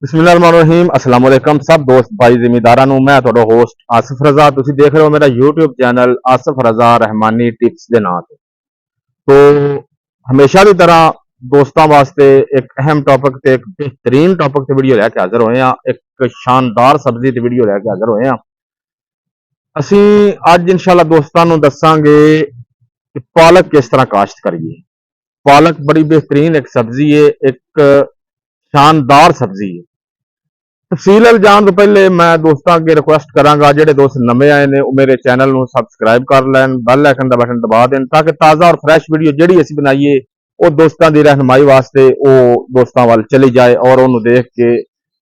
बिस्मिल्लाहिर्रहमानिर्रहीम अस्सलाम वालेकुम सब दोस्त भाई जिमीदारां ਨੂੰ मैं ਤੁਹਾਡਾ ਹੋਸਟ ਆਸਿਫ ਰਜ਼ਾ ਤੁਸੀਂ ਦੇਖ ਰਹੇ ਹੋ ਮੇਰਾ YouTube ਚੈਨਲ ਆਸਿਫ ਰਜ਼ਾ ਰਹਿਮਾਨੀ ਟਿਪਸ ਦੇ ਨਾਂ ਤੇ। तो हमेशा की तरह दोस्तों वास्ते एक अहम टॉपिक ते एक बेहतरीन टॉपिक ते वीडियो लैके हाजिर होए हैं। एक शानदार सब्जी ते वीडियो लैके हाजिर होए हैं। असी अज इंशाल्लाह दोस्तों ਨੂੰ दसांगे कि पालक किस तरह काश्त करिए। पालक बड़ी बेहतरीन एक सब्जी है, एक शानदार सब्जी है। तफसील अल जान तो पहले मैं दोस्तों अगे रिक्वेस्ट करांगा, जेडे दोस्त नवे आए ने मेरे चैनल को सबसक्राइब कर लैन, बैल आइकन का बटन दबा दें ताकि ताज़ा और फ्रैश वीडियो जी असी बनाइए वो दोस्तों की रहनुमाई वास्ते वो दोस्तों वाल चली जाए और उन्होंने देख के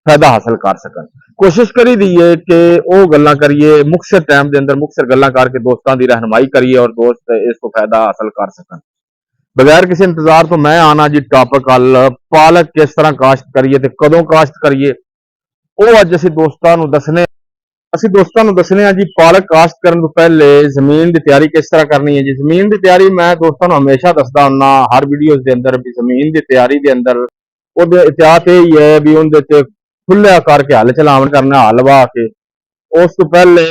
फायदा हासिल कर सकन। कोशिश करी दी है कि वो गल्लां करिए मुख्तर टाइम के अंदर मुख्तर गल्लां करके दोस्तों की रहनुमाई करिए और दोस्त इस फायदा हासिल कर सकन। बगैर किसी इंतजार तो मैं आना जी टॉपिक अल पालक किस तरह काश्त करिए ते कदों काश्त करिए ਉਹ ਅੱਜ ਅਸੀਂ ਦੋਸਤਾਂ ਨੂੰ ਦੱਸਣੇ ਆ ਜੀ। ਪਾਲਕ ਕਾਸ਼ਤ ਕਰਨ ਤੋਂ ਪਹਿਲੇ ਜ਼ਮੀਨ ਦੀ ਤਿਆਰੀ ਕਿਸ ਤਰ੍ਹਾਂ ਕਰਨੀ ਹੈ ਜੀ। ਜ਼ਮੀਨ ਦੀ ਤਿਆਰੀ ਮੈਂ ਦੋਸਤਾਂ ਨੂੰ ਹਮੇਸ਼ਾ ਦੱਸਦਾ ਹੁੰਨਾ ਹਰ ਵੀਡੀਓਜ਼ ਦੇ ਅੰਦਰ ਵੀ ਜ਼ਮੀਨ ਦੀ ਤਿਆਰੀ ਦੇ ਅੰਦਰ ਉਹਦੇ ਇhtiyat ਇਹ ਹੀ ਹੈ ਵੀ ਉਹਦੇ ਤੇ ਖੁੱਲਿਆ ਕਰਕੇ ਹੱਲ ਚਲਾਵਣ ਕਰਨਾ, ਹੱਲ ਵਾਹ ਕੇ ਉਸ ਤੋਂ ਪਹਿਲੇ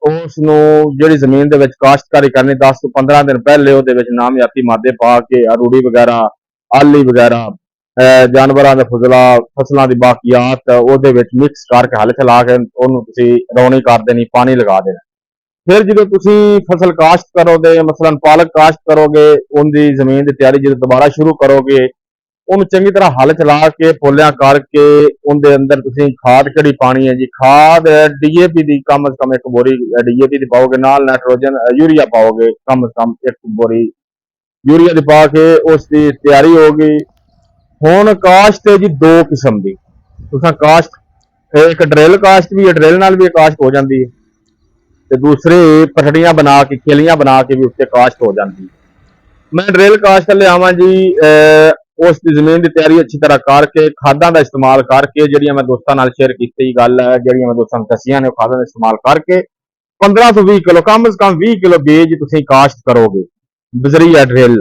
ਉਸ ਨੂੰ ਜਿਹੜੀ ਜ਼ਮੀਨ ਦੇ ਵਿੱਚ ਕਾਸ਼ਤਕਾਰੀ ਕਰਨੀ 10 ਤੋਂ 15 ਦਿਨ ਪਹਿਲੇ ਉਹਦੇ ਵਿੱਚ ਨਾਮਯਾਤੀ ਮਾਦੇ ਪਾ ਕੇ ਰੂੜੀ ਵਗੈਰਾ, ਆਲੀ ਵਗੈਰਾ, जानवरों के फजला फसलों की बाकियात वो मिक्स करके हल चला के उन्होंने रौनी कर देनी, पानी लगा देना। फिर जो तुम फसल काश्त करोगे, मसलन पालक काश्त करोगे, उनकी जमीन की तैयारी जो दोबारा शुरू करोगे उन्होंने चंगी तरह हल चला के पोलिया करके उनके अंदर तुम खाद कड़ी पानी है जी। खाद DAP की कम अज कम एक बोरी DAP की पाओगे, नाल नाइट्रोजन यूरिया पाओगे कम अज कम एक बोरी यूरिया की पा के उसकी तैयारी होगी। हुण काश्त है जी दो किस्म की, तुसां काश्त एक ड्रिल काश्त भी है, ड्रिल नाल भी काश्त हो जाती है, ते दूसरे पटड़ियां बना के खेलियां बना के भी उससे काश्त हो जाती है। मैं ड्रिल काश्त ले आवां जी। उस जमीन की तैयारी अच्छी तरह करके खादा का इस्तेमाल करके जिहड़ियां मैं दोस्तों नाल शेयर की गल है, जिहड़ियां मैं दोस्तों दसियां ने खादा का इस्तेमाल करके 15 ਤੋਂ 20 किलो कम अज कम 20 किलो बीज तुसीं काश्त करोगे बजरिया ड्रिल।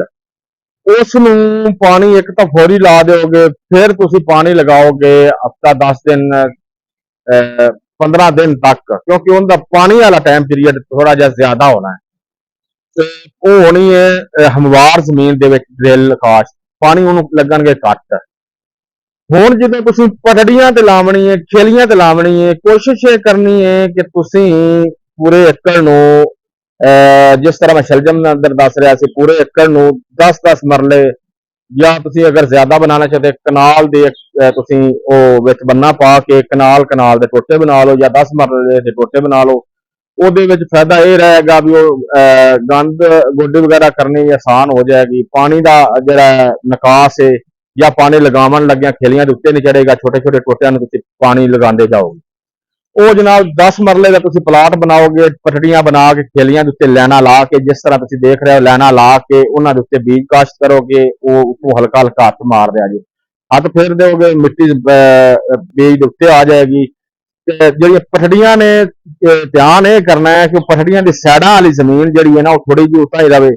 उसनू पानी एक तो फौरी ला दोगे, फिर तुसी पानी लगाओगे हफ्ता 10 दिन 15 दिन तक, क्योंकि उनका पानी वाला टाइम पीरियड थोड़ा जहा ज्यादा होना है। वो होनी है हमवार जमीन दे विच ड्रिल काश्त, पानी उन्होंने लगणगे घट। हुण जिद्दां तुसीं पटड़ियां ते लावणी है, खेलियां ते लावणी है, कोशिश ये करनी है कि तुसीं पूरे एकड़ नू जिस तरह मैं शलजम अंदर दस रहा सी पूरे एकड़ नू 10-10 मरले या तुसी अगर ज्यादा बनाना चाहते कनाल दे तुसी ओ विच बन्ना पा के कनाल दे टोटे बना लो या 10 मरले दे टोटे बना लो। ਉਹਦੇ ਵਿੱਚ फायदा ये रहेगा भी गंद गोड्डी वगैरह करनी आसान हो जाएगी। पानी का जरा निकास है या पानी लगावन लग्या खेलियां उत्ते नहीं चढ़ेगा, छोटे छोटे टोटियां में पानी लगाते जाओगे। वो जनाब 10 मरले का तुसी प्लाट बनाओगे, पटड़ियां बना के खेलियां उत्ते लैना ला के जिस तरह तुसी देख रहे हो लैना ला के उन्होंने उत्ते बीज काश्त करोगे। वो उत्तों हल्का हल्का हथ मार दिया जी, हथ फेर दोगे मिट्टी बीज उत्ते आ जाएगी। जी पटड़ियां ने ध्यान यह करना है कि पटड़ियां की सैडा वाली जमीन जी है ना वो थोड़ी जी उताई रहे।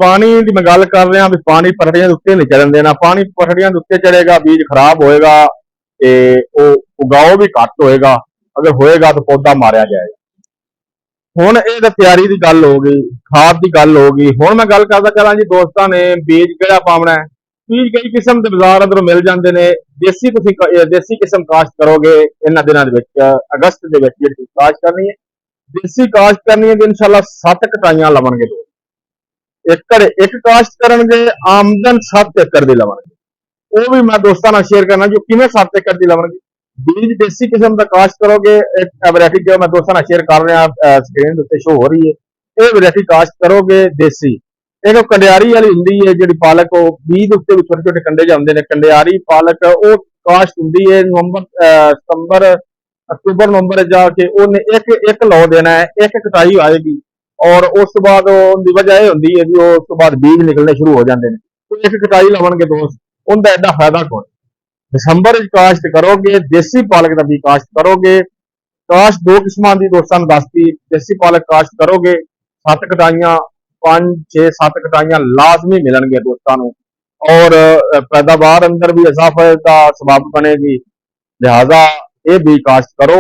पानी की मैं गल कर रहा भी पानी पटड़ियां उत्ते नहीं चढ़न देना, पानी पटड़ियां उत्ते चढ़ेगा बीज खराब होएगा, उगाओ भी घट होएगा, अगर होएगा तो पौधा मारिया जाएगा। हुण ये तैयारी की गल हो गई, खाद की गल हो गई। हुण मैं गल करदा चलां जी दोस्तों ने बीज किहड़ा पावना है। बीज कई किस्म के बाजार अंदरों मिल जाते हैं। देसी तुसीं देसी किस्म काश्त करोगे इन्हां दिनां दे विच अगस्त दे विच जिहड़ी काश्त करनी है, देसी काश्त करनी है तो इंशाल्लाह 7 कटाइयां लवणगे। एकड़ एक काश्त करनगे, आमदन 7 एकड़ दी लवणगे। वो भी मैं दोस्तों नाल शेयर करना जो किवें 7 एकड़ दी लवणगे। बीज देसी किस्म का काश्त करोगे, एक वैरायटी जो मैं दोस्तों नाल शेयर कर रहा स्क्रीन उत्ते शो हो रही है, ये वैरायटी काश्त करोगे देसी। एक कंडियारी वाली हुंदी है जिहड़ी पालक, वो बीज उत्ते भी छोटे छोटे कंडे जांदे ने। कंडियारी पालक वो काश्त हुंदी है सितंबर अक्तूबर नवंबर जाके उन्हें एक लौ देना है, एक कटाई आएगी और उस तो बाद उनकी वजह यह होंदी है कि उस तो बाद बीज निकलने शुरू हो जाते हैं। तो एक कटाई लवणगे दोस्त, उनका एडा फायदा कौन। दिसंबर काश्त करोगे देसी पालक का भी काश्त करोगे। काश्त दो किस्मां की दोस्तों दसती, देसी पालक काश्त करोगे 7 कटाइयां 5-6-7 कटाइयां लाजमी मिलणगियां दोस्तों। और पैदावार अंदर भी इजाफे का सबब बनेगी। लिहाजा ये भी काश्त करो,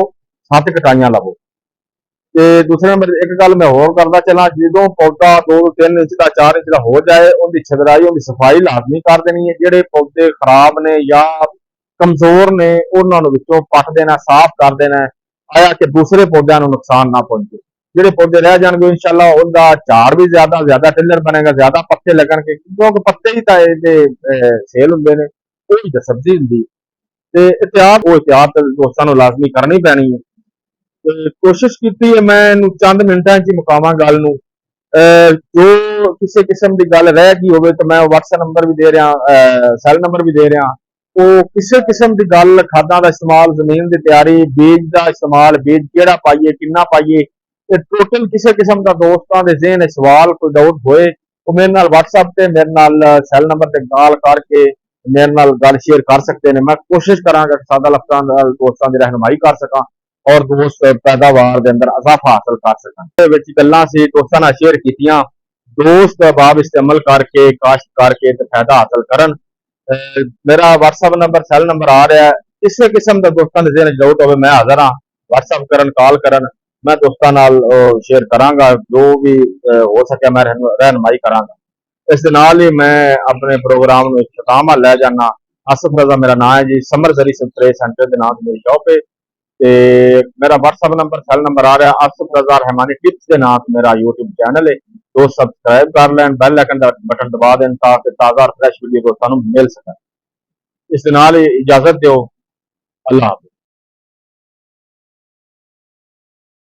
7 कटाइयां लवो। ਤੇ ਦੂਸਰੇ ਨੰਬਰ ਇੱਕ ਗੱਲ ਮੈਂ ਹੋਰ ਕਰਦਾ ਚੱਲਾਂ, ਜਦੋਂ ਪੌਦਾ 2-3 ਇੰਚ ਦਾ 4 ਇੰਚ ਦਾ ਹੋ ਜਾਏ, ਉਹਦੀ ਛਿਦਰਾਈ, ਉਹਦੀ ਸਫਾਈ ਲਾਜ਼ਮੀ ਕਰ ਦੇਣੀ ਹੈ। ਜਿਹੜੇ ਪੌਦੇ ਖਰਾਬ ਨੇ ਜਾਂ ਕਮਜ਼ੋਰ ਨੇ ਉਹਨਾਂ ਨੂੰ ਵਿੱਚੋਂ ਪੱਟ ਦੇਣਾ, ਸਾਫ਼ ਕਰ ਦੇਣਾ, ਆਇਆ ਕਿ ਦੂਸਰੇ ਪੌਦਿਆਂ ਨੂੰ ਨੁਕਸਾਨ ਨਾ ਪਹੁੰਚੇ। ਜਿਹੜੇ ਪੌਦੇ ਰਹਿ ਜਾਣਗੇ ਇਨਸ਼ਾਅੱਲਾ ਉਹਦਾ ਝਾੜ ਵੀ ਜ਼ਿਆਦਾ ਟਿੱਲਰ ਬਣੇਗਾ, ਜ਼ਿਆਦਾ ਪੱਤੇ ਲੱਗਣਗੇ, ਕਿਉਂਕਿ ਪੱਤੇ ਹੀ ਤਾਂ ਇਹਦੇ ਸੇਲ ਹੁੰਦੇ ਨੇ, ਉਹ ਹੀ ਤਾਂ ਸਬਜ਼ੀ ਹੁੰਦੀ। ਤੇ ਇhtiyat ਦੋਸਤਾਂ ਨੂੰ ਲਾਜ਼ਮੀ ਕਰਨੀ ਪੈਣੀ ਹੈ। ਤੇ ਕੋਸ਼ਿਸ਼ ਕੀਤੀ ਹੈ ਮੈਂ ਇਹਨੂੰ ਚੰਦ ਮਿੰਟਾਂ 'ਚ ਹੀ ਮੁਕਾਵਾਂ ਗੱਲ ਨੂੰ। ਜੋ ਕਿਸੇ ਕਿਸਮ ਦੀ ਗੱਲ ਰਹਿ ਗਈ ਹੋਵੇ ਤਾਂ ਮੈਂ WhatsApp ਨੰਬਰ ਵੀ ਦੇ ਰਿਹਾ, ਸੈੱਲ ਨੰਬਰ ਵੀ ਦੇ ਰਿਹਾ। ਉਹ ਕਿਸੇ ਕਿਸਮ ਦੀ ਗੱਲ, ਖਾਦਾਂ ਦਾ ਇਸਤੇਮਾਲ, ਜ਼ਮੀਨ ਦੀ ਤਿਆਰੀ, ਬੀਜ ਦਾ ਇਸਤੇਮਾਲ, ਬੀਜ ਕਿਹੜਾ ਪਾਈਏ, ਕਿੰਨਾ ਪਾਈਏ, ਇਹ ਟੋਟਲ ਕਿਸੇ ਕਿਸਮ ਦਾ ਦੋਸਤਾਂ ਦੇ ਜ਼ਿਹਨ 'ਚ ਸਵਾਲ, ਕੋਈ ਡਾਊਟ ਹੋਏ, ਉਹ ਮੇਰੇ ਨਾਲ WhatsApp ਤੇ ਮੇਰੇ ਨਾਲ ਸੈੱਲ ਨੰਬਰ ਤੇ ਕਾਲ ਕਰਕੇ ਮੇਰੇ ਨਾਲ ਗੱਲ ਸ਼ੇਅਰ ਕਰ ਸਕਦੇ ਨੇ। ਮੈਂ ਕੋਸ਼ਿਸ਼ ਕਰਾਂਗਾ ਕਿ ਸਾਦਾ ਲਫ਼ਜ਼ਾਂ ਨਾਲ ਦੋਸਤਾਂ ਦੀ ਰਹਿਨੁਮਾਈ ਕਰ ਸਕਾਂ ਔਰ ਦੋਸਤ ਪੈਦਾਵਾਰ ਦੇ ਅੰਦਰ ਇਜ਼ਾਫਾ ਹਾਸਲ ਕਰ ਸਕਣ। ਇਹਦੇ ਵਿੱਚ ਗੱਲਾਂ ਸੀ ਦੋਸਤਾਂ ਨਾਲ ਸ਼ੇਅਰ ਕੀਤੀਆਂ। ਦੋਸਤ ਬਾਬ ਇਸ ਤੇ ਅਮਲ ਕਰਕੇ, ਕਾਸ਼ਤ ਕਰਕੇ ਤੇ ਫਾਇਦਾ ਹਾਸਲ ਕਰਨ। ਮੇਰਾ WhatsApp ਨੰਬਰ, ਸੈੱਲ ਨੰਬਰ ਆ ਰਿਹਾ ਹੈ। ਕਿਸੇ ਕਿਸਮ ਦਾ ਦੋਸਤਾਂ ਦੇ ਜ਼ਿਹਨ 'ਚ ਡਾਊਟ ਹੋਵੇ, ਮੈਂ ਹਾਜ਼ਰ ਹਾਂ। WhatsApp ਕਰਨ, ਕਾਲ ਕਰਨ, ਮੈਂ ਦੋਸਤਾਂ ਨਾਲ ਸ਼ੇਅਰ ਕਰਾਂਗਾ। ਜੋ ਵੀ ਹੋ ਸਕਿਆ ਮੈਂ ਰਹਿਨੁਮਾਈ ਕਰਾਂਗਾ। ਇਸ ਦੇ ਨਾਲ ਹੀ ਮੈਂ ਆਪਣੇ ਪ੍ਰੋਗਰਾਮ ਨੂੰ ਇਖਤਤਾਮ ਵੱਲ ਲੈ ਜਾਣਾ। ਆਸਿਫ ਰਜ਼ਾ ਮੇਰਾ ਨਾਮ ਹੈ ਜੀ। ਸਮਰ ਜ਼ਰੀ ਸਪਰੇ ਸੈਂਟਰ ਦੇ ਨਾਮ ਤੇ ਮੇਰੀ ਸ਼ੌਪ ਹੈ। ਤੇ ਮੇਰਾ WhatsApp ਨੰਬਰ, ਸੈੱਲ ਨੰਬਰ ਆ ਰਿਹਾ। ਆਸਿਫ ਰਜ਼ਾ ਰਹਿਮਾਨੀ टिप्स ਦੇ ਨਾਮ ਤੇ ਮੇਰਾ YouTube ਚੈਨਲ ਹੈ। ਦੋਸਤ ਸਬਸਕ੍ਰਾइब ਕਰ ਲੈਣ, ਬੈਲ ਆइकन ਦਾ ਬਟਨ ਦਬਾ ਦੇਣ ਤਾਂ ਕਿ ਤਾਜ਼ਾ ਫਰੈਸ਼ ਵੀਡੀਓ ਦੋਸਤਾਂ ਨੂੰ ਮਿਲ ਸਕਣ। ਇਸ ਦੇ ਨਾਲ ਹੀ ਇਜਾਜ਼ਤ ਦਿਓ। ਅੱਲਾਹ ਹਾਫਿਜ਼।